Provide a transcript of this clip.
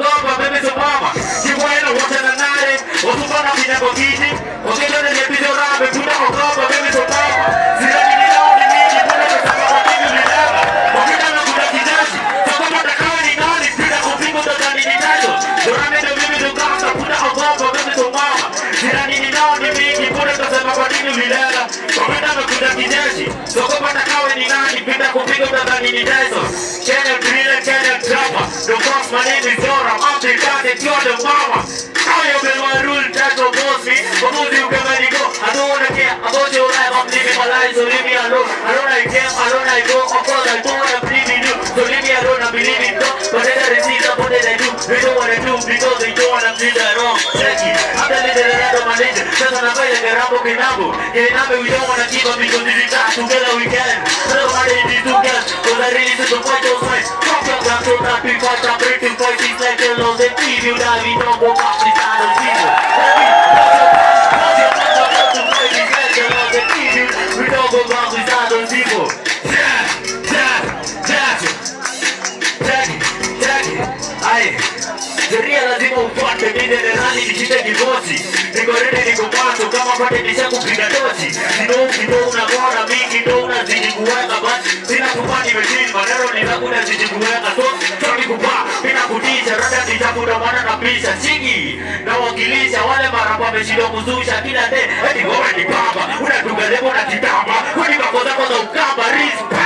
ogopa mimi so mama kiwaena wote na nare wasufana bila bokiti wakenda na nyepizo rabe tuna ogopa mimi so mama sira ni nao ni mimi kuna kusema kwa mimi nilala wakenda na kuna kijaji soko mata kani nani bila kupinga ndani ni tajo dorame ndo mimi ndo kama kuna ogopa mimi so mama sira ni nao ni mimi kuna kusema kwa mimi nilala wakenda na kuna kijaji soko mata kawe ni nani bila kupinga ndani ni tajo Channel drill and channel drama. The boss, my name is Zora. I'm the dad and you're the mama. How you been my rule, that's what boss me. But who do you come and go? I don't wanna care about your life. I'm living my life, so leave me alone. I don't like them, I don't like go. Of course, I don't wanna believe in you. So leave me alone, I believe in God. But then I receive what did I do? They don't wanna do because they don't wanna do that wrong. Check it. I'm the little red of my nature. Just wanna buy the Rambo Kinambo. Yeah, now we don't wanna keep up because we did that together we can. I don't wanna do this together. Cause I really to the fight those fights. Fuck up that so that we fight. I'm ready to fight these like the laws and leave you that we don't go back to the side of people. We don't go back to the side of people. Sheria lazima ufuate mide nerani nishite kibosi niko ready niko macho kama pate nisha kupiga tochi Kido unagona mingi ndo unazidi kuweka basi sina kupani mechini manero ninakuda zidi kuweka Soni kupa, mina kutisha rada nitakuda mana na pisha Chigi, na wakilisha wale marapa meshido kuzusha Kila de, eti gowe ni pamba Unatunga lebo na kitamba Kuni makoza koza ukamba, rispa